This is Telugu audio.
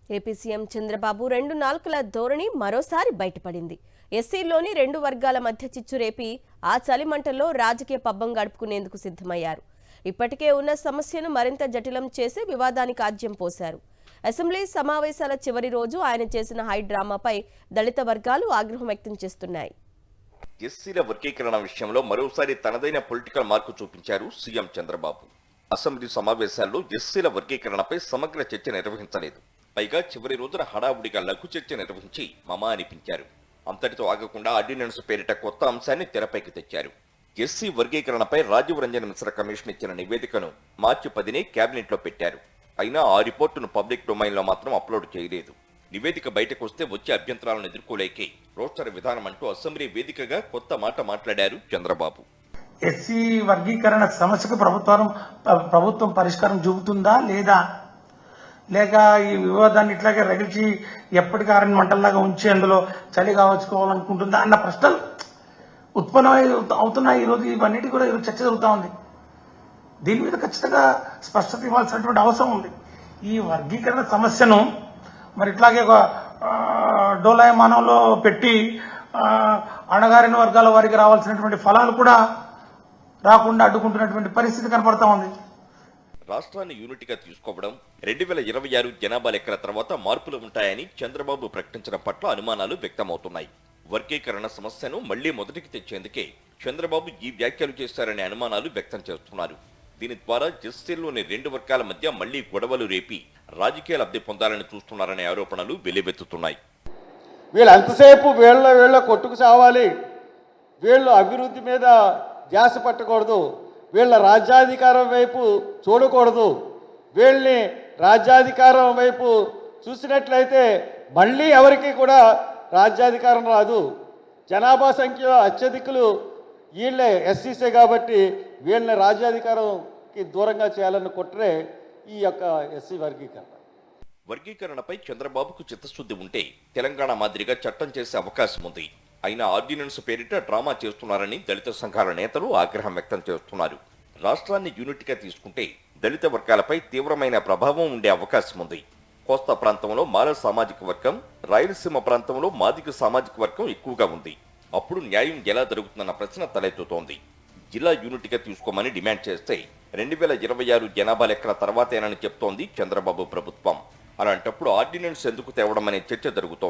ఏపీ సీఎం చంద్రబాబు రెండు నాలుకల ధోరణి మరోసారి బయటపడింది. ఎస్సీలోని రెండు వర్గాల మధ్య చిచ్చురేపి ఆ చలిమంటల్లో రాజకీయ పబ్బం గడుపుకునేందుకు సిద్ధమయ్యారు. ఇప్పటికే ఉన్న సమస్యను మరింత జటిలం చేసి వివాదానికి ఆజ్యం పోశారు. అసెంబ్లీ సమావేశాల చివరి రోజు ఆయన చేసిన హై డ్రామాపై దళిత వర్గాలు ఆగ్రహం వ్యక్తం చేస్తున్నాయి. ఎస్సీల వర్గీకరణ విషయంలో మరోసారి తనదైన పొలిటికల్ మార్కు చూపించారు సీఎం చంద్రబాబు. అసెంబ్లీ సమావేశాల్లో ఎస్సీల వర్గీకరణపై సమగ్ర చర్చ నిర్వహించలేదు. పైగా చివరి రోజున హడావుడిగా లఘు చర్చ నిర్వహించి మమా అనిపించారు. అంతటితో ఆగకుండా ఆర్డినెన్స్ పేరిట కొత్త అంశాన్ని తెరపైకి తెచ్చారు. ఎస్సీ వర్గీకరణపై రాజీవ్ రంజన్ మిశ్రా కమిషన్ ఇచ్చిన నివేదికను మార్చి 10నే కేబినెట్లో పెట్టారు. అయినా ఆ రిపోర్టును పబ్లిక్ డొమైన్లో మాత్రం అప్లోడ్ చేయలేదు. నివేదిక బయటకు వస్తే వచ్చే అభ్యంతరాలను ఎదుర్కోలేకే రోస్టర్ విధానం అంటూ అసెంబ్లీ వేదికగా కొత్త మాట మాట్లాడారు చంద్రబాబు. ఎస్సీ వర్గీకరణ సమస్యకు ప్రభుత్వం పరిష్కారం చూపుతుందా లేదా, లేక ఈ వివాదాన్ని ఇట్లాగే రగిల్చి ఎప్పటికీ ఆరని మంటల్లాగా ఉంచి అందులో చలి కావచ్చుకోవాలనుకుంటుందా అన్న ప్రశ్నలు ఉత్పన్నమై అవుతున్నాయి. ఈరోజు ఇవన్నిటి కూడా ఈరోజు చర్చ జరుగుతూ ఉంది. దీని మీద ఖచ్చితంగా స్పష్టత ఇవ్వాల్సినటువంటి అవసరం ఉంది. ఈ వర్గీకరణ సమస్యను మరి ఇట్లాగే ఒక డోలాయమానంలో పెట్టి అణగారిన వర్గాల వారికి రావాల్సినటువంటి ఫలాలు కూడా రాకుండా అడ్డుకుంటున్నటువంటి పరిస్థితి కనపడతా ఉంది. రాష్ట్రాన్ని యూనిట్గా తీసుకోవడం, 2026 జనాభా లెక్కల తర్వాత మార్పులు ఉంటాయని చంద్రబాబు ప్రకటించడం పట్ల అనుమానాలు వ్యక్తమవుతున్నాయి. వర్గీకరణ సమస్యను మళ్లీ మొదటికి తెచ్చేందుకే చంద్రబాబు ఈ వ్యాఖ్యలు చేశారనే అనుమానాలు వ్యక్తం చేస్తున్నారు. దీని ద్వారా ఎస్సీల్లోని రెండు వర్గాల మధ్య మళ్లీ గొడవలు రేపి రాజకీయ లబ్ధి పొందాలని చూస్తున్నారనే ఆరోపణలు వెల్లువెత్తుతున్నాయి. వీళ్ళు ఎంతసేపు వీళ్ళ కొట్టుకు సావాలి, వీళ్ళు అభివృద్ధి మీద ధ్యాస పట్టకూడదు, వీళ్ళ రాజ్యాధికారం వైపు చూడకూడదు. వీళ్ళని రాజ్యాధికారం వైపు చూసినట్లయితే మళ్ళీ ఎవరికి కూడా రాజ్యాధికారం రాదు. జనాభా సంఖ్య అత్యధికులు వీళ్ళే ఎస్సీసే కాబట్టి వీళ్ళని రాజ్యాధికారంకి దూరంగా చేయాలన్న కుట్రే ఈ యొక్క ఎస్సీ వర్గీకరణపై చంద్రబాబుకు చిత్తశుద్ధి ఉంటే తెలంగాణ మాదిరిగా చట్టం చేసే అవకాశం ఉంది. అయినా ఆర్డినెన్స్ పేరిట డ్రామా చేస్తున్నారని దళిత సంఘాల నేతలు ఆగ్రహం వ్యక్తం చేస్తున్నారు. రాష్ట్రాన్ని యూనిట్గా తీసుకుంటే దళిత వర్గాలపై తీవ్రమైన ప్రభావం ఉండే అవకాశం ఉంది. కోస్తా ప్రాంతంలో మాల సామాజిక వర్గం, రాయలసీమ ప్రాంతంలో మాదిగ సామాజిక వర్గం ఎక్కువగా ఉంది. అప్పుడు న్యాయం ఎలా జరుగుతుందన్న ప్రశ్న తలెత్తుతోంది. జిల్లా యూనిట్గా తీసుకోమని డిమాండ్ చేస్తే 2026 జనాభా లెక్కల తర్వాతేనని చెప్తోంది చంద్రబాబు ప్రభుత్వం. అలాంటప్పుడు ఆర్డినెన్స్ ఎందుకు తేవడం అనే చర్చ జరుగుతోంది.